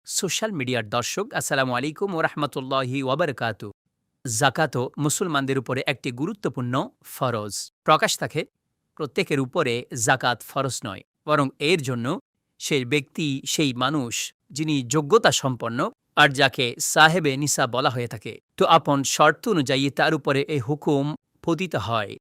Social মিডিয়ার দর্শক আসসালামু আলাইকুম ওরহমতুল্লাহি ওয়াবারকাতু। জাকাতও মুসলমানদের উপরে একটি গুরুত্বপূর্ণ ফরজ। প্রকাশ থাকে প্রত্যেকের উপরে জাকাত ফরজ নয়, বরং এর জন্য সেই ব্যক্তি, সেই মানুষ যিনি যোগ্যতা সম্পন্ন আর যাকে সাহেবে নিসা বলা হয়ে থাকে, তো আপন শর্ত অনুযায়ী তার উপরে এই হুকুম পতিত হয়।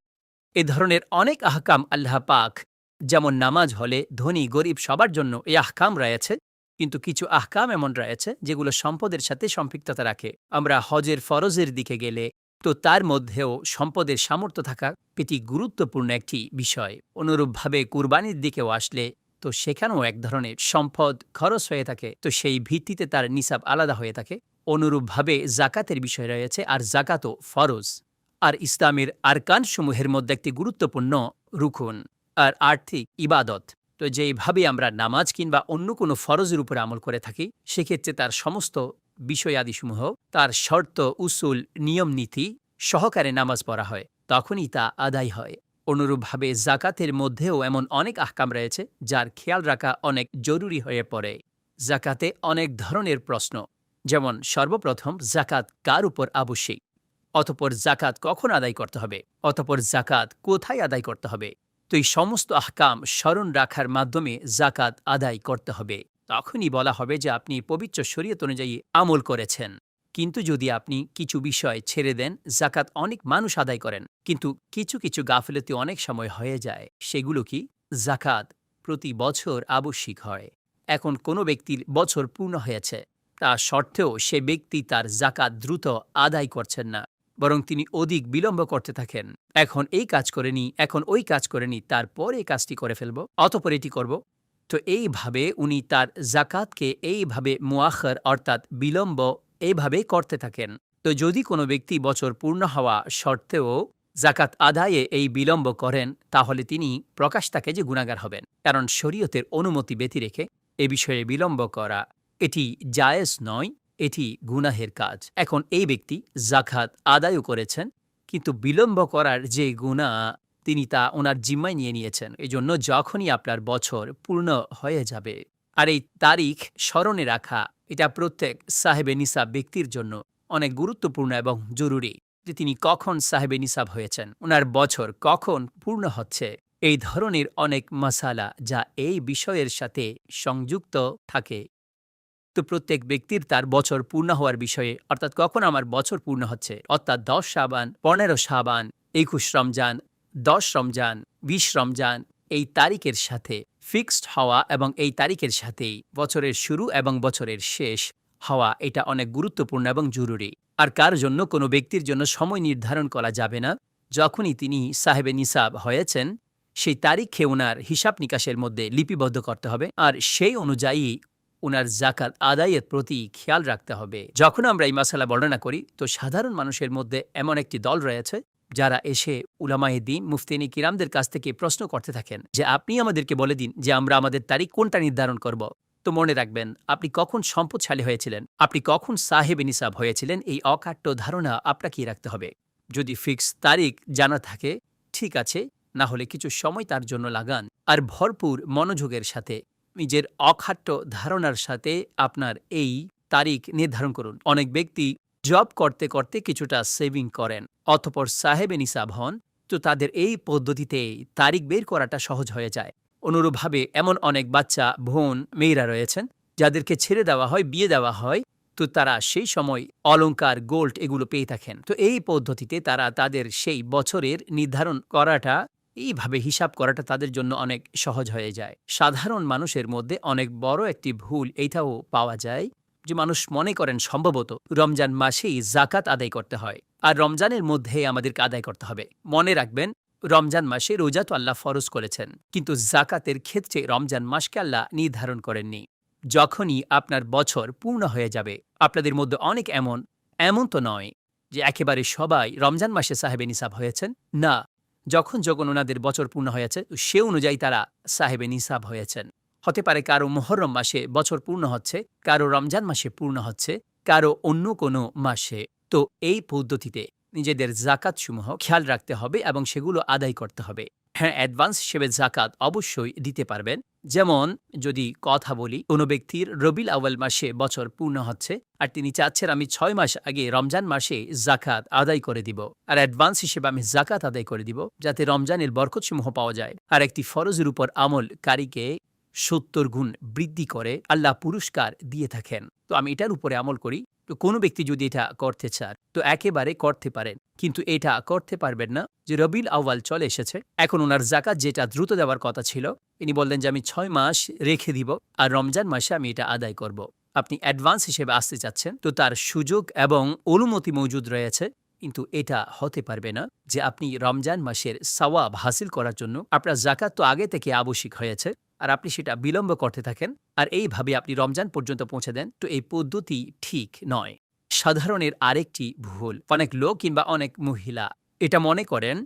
এ ধরনের অনেক আহকাম আল্লাহ পাক, যেমন নামাজ হলে ধনী গরিব সবার জন্য এই আহকাম রয়েছে, কিন্তু কিছু আহকাম এমন রয়েছে যেগুলো সম্পদের সাথে সম্পৃক্ততা রাখে। আমরা হজের ফরজের দিকে গেলে তো তার মধ্যেও সম্পদের সামর্থ্য থাকা এটি গুরুত্বপূর্ণ একটি বিষয়। অনুরূপভাবে কুরবানির দিকেও আসলে তো সেখানেও এক ধরনের সম্পদ খরচ হয়ে থাকে, তো সেই ভিত্তিতে তার নিসাব আলাদা হয়ে থাকে। অনুরূপভাবে জাকাতের বিষয় রয়েছে, আর জাকাতও ফরজ আর ইসলামের আরকানসমূহের মধ্যে একটি গুরুত্বপূর্ণ রুকুন আর আর্থিক ইবাদত। তো যেইভাবে আমরা নামাজ কিংবা অন্য কোনো ফরজের উপরে আমল করে থাকি, সেক্ষেত্রে তার সমস্ত বিষয়াদিসমূহ, তার শর্ত, উসুল, নিয়ম নীতি সহকারে নামাজ পড়া হয়, তখনই তা আদায় হয়। অনুরূপভাবে জাকাতের মধ্যেও এমন অনেক আহকাম রয়েছে যার খেয়াল রাখা অনেক জরুরি হয়ে পড়ে। জাকাতে অনেক ধরনের প্রশ্ন, যেমন সর্বপ্রথম জাকাত কার উপর আবশ্যিক, অতঃপর জাকাত কখন আদায় করতে হবে, অতঃপর জাকাত কোথায় আদায় করতে হবে। তো এই সমস্ত আহকাম স্মরণ রাখার মাধ্যমে জাকাত আদায় করতে হবে। তখনই বলা হবে যে আপনি পবিত্র শরীয়ত অনুযায়ী আমল করেছেন। কিন্তু যদি আপনি কিছু বিষয় ছেড়ে দেন, জাকাত অনেক মানুষ আদায় করেন, কিন্তু কিছু কিছু গাফিলতি অনেক সময় হয়ে যায়। সেগুলো কি? জাকাত প্রতি বছর আবশ্যিক হয়। এখন কোনো ব্যক্তির বছর পূর্ণ হয়েছে, তা সত্ত্বেও সে ব্যক্তি তার জাকাত দ্রুত আদায় করছেন না, বরং তিনি অধিক বিলম্ব করতে থাকেন। এখন এই কাজ করে নি, এখন ওই কাজ করে নি, তারপর এই কাজটি করে ফেলব, অতঃপর এটি করব। তো এইভাবে উনি তার জাকাতকে এইভাবে মুআখার অর্থাৎ বিলম্ব এইভাবে করতে থাকেন। তো যদি কোনো ব্যক্তি বছর পূর্ণ হওয়া সত্ত্বেও জাকাত আদায়ে এই বিলম্ব করেন, তাহলে তিনি প্রকাশ থাকে যে গুনাহগার হবেন, কারণ শরীয়তের অনুমতি ব্যতি রেখে এ বিষয়ে বিলম্ব করা এটি জায়েজ নয়, এটি গুনাহের কাজ। এখন এই ব্যক্তি জাকাত আদায়ও করেছেন, কিন্তু বিলম্ব করার যে গুনাহ তিনি তা ওনার জিম্মায় নিয়ে নিয়েছেন। এজন্য যখনই আপনার বছর পূর্ণ হয়ে যাবে, আর এই তারিখ স্মরণে রাখা এটা প্রত্যেক সাহেবে নিসাব ব্যক্তির জন্য অনেক গুরুত্বপূর্ণ এবং জরুরি, যে তিনি কখন সাহেবে নিসাব হয়েছেন, ওনার বছর কখন পূর্ণ হচ্ছে। এই ধরনের অনেক মাসালা যা এই বিষয়ের সাথে সংযুক্ত থাকে। তো প্রত্যেক ব্যক্তির তার বছর পূর্ণ হওয়ার বিষয়ে, অর্থাৎ কখন আমার বছর পূর্ণ হচ্ছে, অর্থাৎ 10 শাবান, 15 শাবান, 21 রমজান, 10 রমজান, 20 রমজান, এই তারিখের সাথে ফিক্সড হওয়া এবং এই তারিখের সাথেই বছরের শুরু এবং বছরের শেষ হওয়া, এটা অনেক গুরুত্বপূর্ণ এবং জরুরি। আর কার জন্য কোনো ব্যক্তির জন্য সময় নির্ধারণ করা যাবে না। যখনই তিনি সাহেবে নিসাব হয়েছেন, সেই তারিখে ওনার হিসাব নিকাশের মধ্যে লিপিবদ্ধ করতে হবে, আর সেই অনুযায়ী উনার জাকাত আদায়ের প্রতি খেয়াল রাখতে হবে। যখন আমরা এই মাসালা বর্ণনা করি, তো সাধারণ মানুষের মধ্যে এমন একটি দল রয়েছে যারা এসে উলামায়ে দ্বীন, মুফতিনী কিরামদের কাছ থেকে প্রশ্ন করতে থাকেন যে আপনি আমাদেরকে বলে দিন যে আমরা আমাদের তারিখ কোনটা নির্ধারণ করব। তো মনে রাখবেন, আপনি কখন সম্পদশালী হয়েছিলেন, আপনি কখন সাহেবে নিসাব হয়েছিলেন, এই অকাট্য ধারণা আপনাকেই রাখতে হবে। যদি ফিক্স তারিখ জানা থাকে, ঠিক আছে, না হলে কিছু সময় তার জন্য লাগান, আর ভরপুর মনোযোগের সাথে নিজের অখাট্য ধারণার সাথে আপনার এই তারিখ নির্ধারণ করুন। অনেক ব্যক্তি জব করতে করতে কিছুটা সেভিং করেন, অতঃপর সাহেবে নিসাব হন, তো তাদের এই পদ্ধতিতে তারিখ বের করাটা সহজ হয়ে যায়। অনুরূপভাবে এমন অনেক বাচ্চা, বোন, মেয়েরা রয়েছেন যাদেরকে ছেড়ে দেওয়া হয়, বিয়ে দেওয়া হয়, তো তারা সেই সময় অলংকার, গোল্ড এগুলো পেয়ে থাকেন। তো এই পদ্ধতিতে তারা তাদের সেই বছরের নির্ধারণ করাটা, এইভাবে হিসাব করাটা তাদের জন্য অনেক সহজ হয়ে যায়। সাধারণ মানুষের মধ্যে অনেক বড় একটি ভুল এইটাও পাওয়া যায় যে মানুষ মনে করেন সম্ভবত রমজান মাসেই জাকাত আদায় করতে হয়, আর রমজানের মধ্যে আমাদেরকে আদায় করতে হবে। মনে রাখবেন, রমজান মাসে রোজা তো আল্লাহ ফরজ করেছেন, কিন্তু জাকাতের ক্ষেত্রে রমজান মাসকে আল্লাহ নির্ধারণ করেননি। যখনই আপনার বছর পূর্ণ হয়ে যাবে, আপনাদের মধ্যে অনেক এমন তো নয় যে একেবারে সবাই রমজান মাসে সাহেবে নিসাব হয়েছেন, না, যখন যখন ওনাদের বছর পূর্ণ হয়েছে সে অনুযায়ী তারা সাহেবে নিসাব হয়েছেন। হতে পারে কারো মুহররম মাসে বছর পূর্ণ হচ্ছে, কারো রমজান মাসে পূর্ণ হচ্ছে, কারো অন্য কোনো মাসে। তো এই পদ্ধতিতে নিজেদের জাকাতসমূহ খেয়াল রাখতে হবে এবং সেগুলো আদায় করতে হবে। হ্যাঁ, অ্যাডভান্স হিসেবে জাকাত অবশ্যই দিতে পারবেন, যেমন যদি কথা বলি, কোনো ব্যক্তির রবিউল আউয়াল মাসে বছর পূর্ণ হচ্ছে আর তিনি চাচ্ছেন আমি ৬ মাস আগে রমজান মাসে জাকাত আদায় করে দিব, আর অ্যাডভান্স হিসেবে আমি জাকাত আদায় করে দিব যাতে রমজানের বরকতসমূহ পাওয়া যায়। আর একটি ফরজের উপর আমলকারীকে ৭০ গুণ বৃদ্ধি করে আল্লাহ পুরস্কার দিয়ে থাকেন। তো আমি এটার উপরে আমল করি। তো কোনো ব্যক্তি যদি এটা করতে চান তো একেবারে করতে পারেন, কিন্তু এটা করতে পারবেন না যে রবিউল আউয়াল চলে এসেছে, এখন ওনার জাকাত যেটা দ্রুত দেওয়ার কথা ছিল তিনি বললেন যে আমি ৬ মাস রেখে দিব আর রমজান মাসে আমি এটা আদায় করব। আপনি অ্যাডভান্স হিসেবে আসতে চাচ্ছেন, তো তার সুযোগ এবং অনুমতি মজুদ রয়েছে, কিন্তু এটা হতে পারবে না যে আপনি রমজান মাসের সওয়াব হাসিল করার জন্য আপনার জাকাত তো আগে থেকে আবশ্যিক হয়েছে আর আপনি সেটা বিলম্ব করতে থাকেন আর এইভাবে আপনি রমজান পর্যন্ত পৌঁছে দেন, তো এই পদ্ধতি ঠিক নয়। সাধারণের আরেকটি ভুল, অনেক লোক কিংবা অনেক মহিলা এটা মনে করেন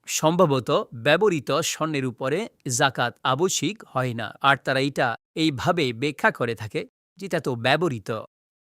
সম্ভবত ব্যবহৃত স্বর্ণের উপরে জাকাত আবশ্যিক হয় না, আর তারা এটা এইভাবে ব্যাখ্যা করে থাকে যেটা তো ব্যবহৃত,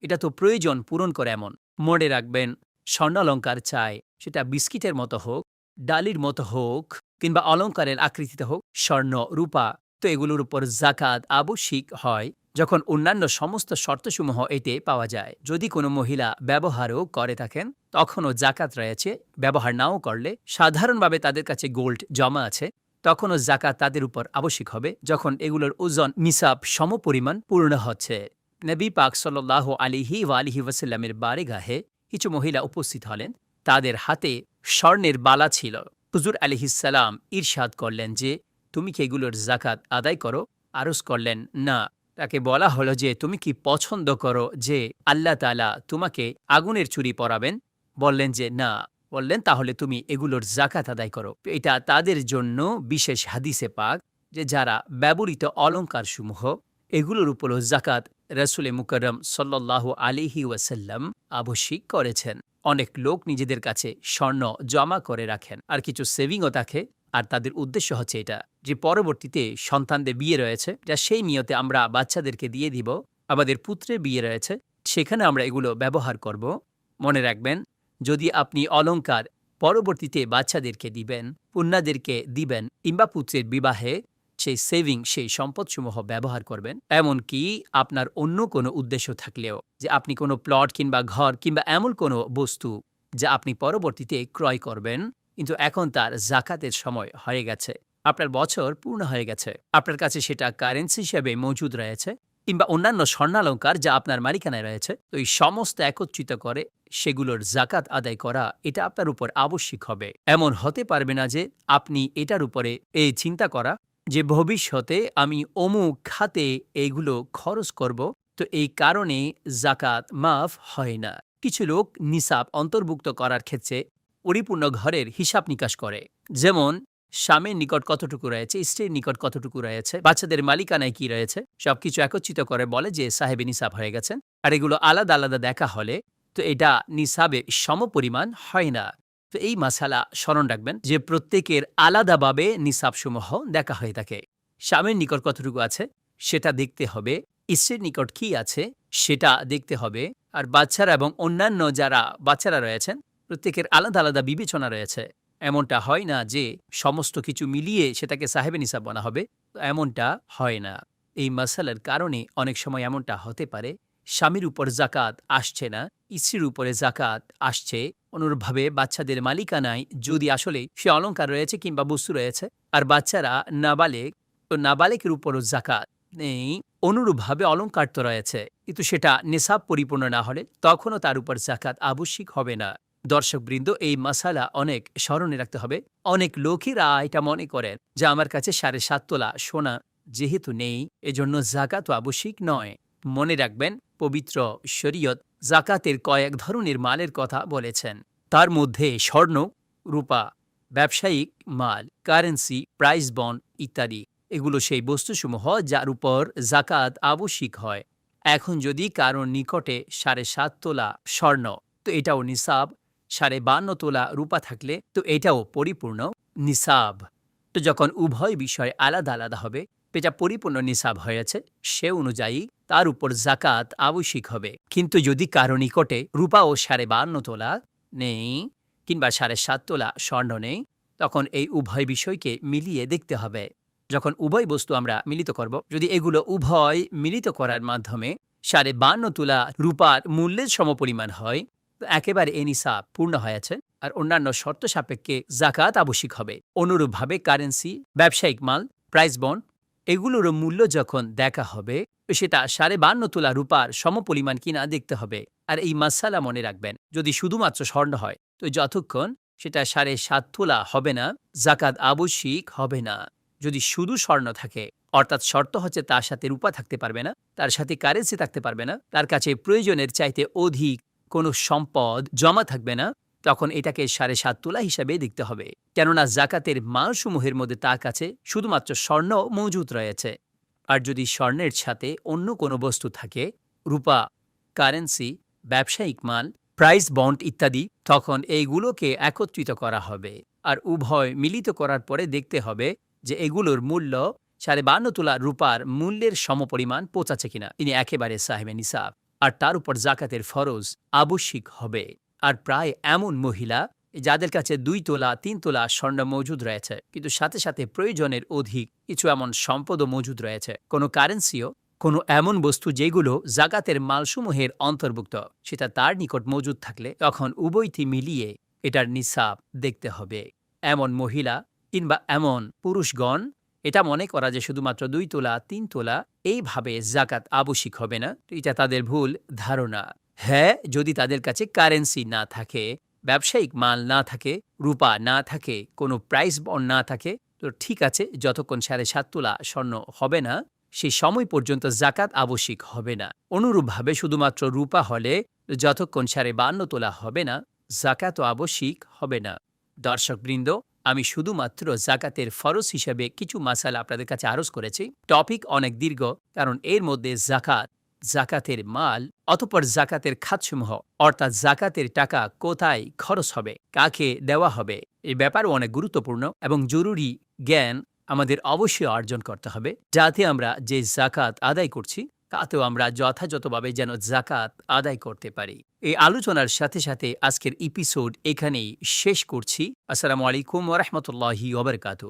এটা তো প্রয়োজন পূরণ করে। এমন মনে রাখবেন, স্বর্ণালঙ্কার চাই সেটা বিস্কিটের মতো হোক, ডালির মতো হোক কিংবা অলঙ্কারের আকৃতিতে হোক, স্বর্ণ রূপা, তো এগুলোর উপর জাকাত আবশ্যিক হয় যখন অন্যান্য সমস্ত শর্তসমূহ এতে পাওয়া যায়। যদি কোনো মহিলা ব্যবহারও করে থাকেন তখনও জাকাত রয়েছে, ব্যবহার নাও করলে সাধারণভাবে তাদের কাছে গোল্ড জমা আছে, তখনও জাকাত তাদের উপর আবশ্যিক হবে যখন এগুলোর ওজন নিসাব সমপরিমাণ পূর্ণ হচ্ছে। নবী পাক সাল্লাল্লাহু আলাইহি ওয়াসাল্লামের বারেগাহে কিছু মহিলা উপস্থিত হলেন, তাদের হাতে স্বর্ণের বালা ছিল। হুজুর আলাইহিসসালাম ইরশাদ করলেন যে তুমি কি এগুলোর জাকাত আদায় করো? আরজ করলেন না। তাকে বলা হলো যে তুমি কি পছন্দ করো যে আল্লাহ তাআলা তোমাকে আগুনের চুরি পরাবেন? বললেন যে না। বললেন তাহলে তুমি এগুলোর জাকাত আদায় করো। এটা তাদের জন্য বিশেষ হাদিসে পাক যে যারা ব্যবহৃত অলঙ্কারসমূহ এগুলোর উপরও জাকাত রাসূলে মুকাররম সাল্লাল্লাহু আলাইহি ওয়াসাল্লাম আবশ্যিক করেছেন। অনেক লোক নিজেদের কাছে স্বর্ণ জমা করে রাখেন আর কিছু সেভিংও থাকে, আর তাদের উদ্দেশ্য হচ্ছে এটা যে পরবর্তীতে সন্তানদের বিয়ে রয়েছে, যা সেই নিয়তে আমরা বাচ্চাদেরকে দিয়ে দিব, আমাদের পুত্রের বিয়ে রয়েছে সেখানে আমরা এগুলো ব্যবহার করব। মনে রাখবেন, যদি আপনি অলঙ্কার পরবর্তীতে বাচ্চাদেরকে দিবেন, কন্যাদেরকে দিবেন কিংবা পুত্রের বিবাহে সেই সেভিং, সেই সম্পদসমূহ ব্যবহার করবেন। এমনকি আপনার অন্য কোনো উদ্দেশ্য থাকলেও, যে আপনি কোনো প্লট কিংবা ঘর কিংবা এমন কোনো বস্তু যা আপনি পরবর্তীতে ক্রয় করবেন, কিন্তু এখন তার জাকাতের সময় হয়ে গেছে, আপনার বছর পূর্ণ হয়ে গেছে, আপনার কাছে সেটা কারেন্সি হিসেবে মজুদ রয়েছে কিংবা অন্যান্য স্বর্ণালঙ্কার যা আপনার মালিকানায় রয়েছে, তো এই সমস্ত একত্রিত করে সেগুলোর জাকাত আদায় করা এটা আপনার উপর আবশ্যিক হবে। এমন হতে পারবে না যে আপনি এটার উপরে এই চিন্তা করা যে ভবিষ্যতে আমি অমুক খাতে এইগুলো খরচ করব, তো এই কারণে জাকাত মাফ হয় না। কিছু লোক নিসাব অন্তর্ভুক্ত করার ক্ষেত্রে পরিপূর্ণ ঘরের হিসাব নিকাশ করে, যেমন স্বামীর নিকট কতটুকু রয়েছে, স্ত্রীর নিকট কতটুকু রয়েছে, বাচ্চাদের মালিকানায় কি রয়েছে, সবকিছু একত্রিত করে বলে যে সাহেবে নিসাব হয়ে গেছেন। আর এগুলো আলাদা আলাদা দেখা হলে তো এটা নিসাবে সমপরিমাণ হয় না। তো এই মাসালা স্মরণ রাখবেন যে প্রত্যেকের আলাদাভাবে নিসাবসমূহ দেখা হয়ে থাকে। স্বামীর নিকট কতটুকু আছে সেটা দেখতে হবে, স্ত্রীর নিকট কি আছে সেটা দেখতে হবে, আর বাচ্চারা এবং অন্যান্য যারা বাচ্চারা রয়েছেন প্রত্যেকের আলাদা আলাদা বিবেচনা রয়েছে। এমনটা হয় না যে সমস্ত কিছু মিলিয়ে সেটাকে সাহেবে নিসাব বলা হবে, এমনটা হয় না। এই মাসালার কারণে অনেক সময় এমনটা হতে পারে স্বামীর উপর জাকাত আসছে না, স্ত্রীর উপরে জাকাত আসছে, অনুরূপভাবে বাচ্চাদের মালিকানায় যদি আসলে সে অলঙ্কার রয়েছে কিংবা বস্তু রয়েছে আর বাচ্চারা নাবালেগ, তো নাবালেকের উপরও জাকাত নেই, অনুরূপভাবে অলঙ্কার তো রয়েছে কিন্তু সেটা নিসাব পরিপূর্ণ না হলে তখনও তার উপর জাকাত আবশ্যিক হবে না। দর্শকবৃন্দ, এই মাসালা অনেক স্মরণে রাখতে হবে। অনেক লোকেরা এটা মনে করেন যে আমার কাছে ৭.৫ তোলা সোনা যেহেতু নেই এজন্য জাকাত আবশ্যিক নয়। মনে রাখবেন, পবিত্র শরীয়ত জাকাতের কয়েক ধরনের মালের কথা বলেছেন, তার মধ্যে স্বর্ণ, রূপা, ব্যবসায়িক মাল, কারেন্সি, প্রাইস বন্ড ইত্যাদি, এগুলো সেই বস্তুসমূহ যার উপর জাকাত আবশ্যিক হয়। এখন যদি কারোর নিকটে ৭.৫ তোলা স্বর্ণ, তো এটাও নিসাব, ৫.৫ তোলা রূপা থাকলে তো এটাও পরিপূর্ণ নিসাব। তো যখন উভয় বিষয় আলাদা আলাদা হবে, এটা পরিপূর্ণ নিসাব হয়েছে, সে অনুযায়ী তার উপর জাকাত আবশ্যিক হবে। কিন্তু যদি কারো নিকটে রূপা ও ৫.৫ তোলা নেই কিংবা ৭.৫ তোলা স্বর্ণ নেই, তখন এই উভয় বিষয়কে মিলিয়ে দেখতে হবে যখন উভয় বস্তু আমরা মিলিত করব, যদি এগুলো উভয় মিলিত করার মাধ্যমে 52.5 তোলা রূপার মূল্যের সমপরিমাণ হয়, তো একেবারে এ নিসাব পূর্ণ হয়েছে। আর অন্যান্য শর্ত সাপেক্ষে জাকাত আবশ্যিক হবে। অনুরূপভাবে কারেন্সি, ব্যবসায়িক মাল, প্রাইস বন্ড এগুলোর মূল্য যখন দেখা হবে, সেটা 52.5 তোলা রূপার সমপরিমাণ কিনা দেখতে হবে। আর এই মাসালা মনে রাখবেন, যদি শুধুমাত্র স্বর্ণ হয়, তো যতক্ষণ সেটা 7.5 তোলা হবে না, জাকাত আবশ্যিক হবে না। যদি শুধু স্বর্ণ থাকে, অর্থাৎ শর্ত হচ্ছে তার সাথে রূপা থাকতে পারবে না, তার সাথে কারেন্সি থাকতে পারবে না, তার কাছে প্রয়োজনের চাইতে অধিক কোনো সম্পদ জমা থাকবে না, তখন এটাকে 7.5 তোলা হিসাবে দেখতে হবে। কেননা জাকাতের মালসমূহের মধ্যে তার কাছে শুধুমাত্র স্বর্ণ মজুদ রয়েছে। আর যদি স্বর্ণের সাথে অন্য কোনো বস্তু থাকে, রূপা, কারেন্সি, ব্যবসায়িক মাল, প্রাইস বন্ড ইত্যাদি, তখন এইগুলোকে একত্রিত করা হবে। আর উভয় মিলিত করার পরে দেখতে হবে যে এগুলোর মূল্য 52.5 তোলা রূপার মূল্যের সমপরিমাণ পৌঁছাচ্ছে কিনা। তিনি একেবারে সাহেবে নিসাব। আর তার উপর জাকাতের ফরজ আবশ্যিক হবে। আর প্রায় এমন মহিলা যাদের কাছে 2 তোলা 3 তোলা স্বর্ণ মজুদ রয়েছে, কিন্তু সাথে সাথে প্রয়োজনের অধিক কিছু এমন সম্পদও মজুদ রয়েছে, কোনো কারেন্সিও, কোনো এমন বস্তু যেগুলো জাকাতের মালসমূহের অন্তর্ভুক্ত, সেটা তার নিকট মজুদ থাকলে তখন উভয়টি মিলিয়ে এটার নিসাব দেখতে হবে। এমন মহিলা কিংবা এমন পুরুষগণ এটা মনে করা যে শুধুমাত্র 2 তোলা 3 তোলা এইভাবে জাকাত আবশ্যিক হবে না, তো এটা তাদের ভুল ধারণা। হ্যাঁ, যদি তাদের কাছে কারেন্সি না থাকে, ব্যবসায়িক মাল না থাকে, রূপা না থাকে, কোনো প্রাইস বন্ড না থাকে, তো ঠিক আছে, যতক্ষণ 7.5 তোলা স্বর্ণ হবে না, সেই সময় পর্যন্ত জাকাত আবশ্যিক হবে না। অনুরূপভাবে শুধুমাত্র রূপা হলে যতক্ষণ 52.5 তোলা হবে না, জাকাতও আবশ্যিক হবে না। দর্শকবৃন্দ, আমি শুধুমাত্র জাকাতের ফরজ হিসেবে কিছু মাসালা আপনাদের কাছে আরজ করেছি। টপিক অনেক দীর্ঘ, কারণ এর মধ্যে জাকাত, জাকাতের মাল, অতঃপর জাকাতের খাতসমূহ, অর্থাৎ জাকাতের টাকা কোথায় খরচ হবে, কাকে দেওয়া হবে, এই ব্যাপারও অনেক গুরুত্বপূর্ণ এবং জরুরি জ্ঞান আমাদের অবশ্যই অর্জন করতে হবে, যাতে আমরা যে জাকাত আদায় করছি তাতেও আমরা যথাযথভাবে যেন জাকাত আদায় করতে পারি। এই আলোচনার সাথে সাথে আজকের এপিসোড এখানেই শেষ করছি। আসসালামু আলাইকুম ওয়া রাহমাতুল্লাহি ওয়া বারাকাতুহু।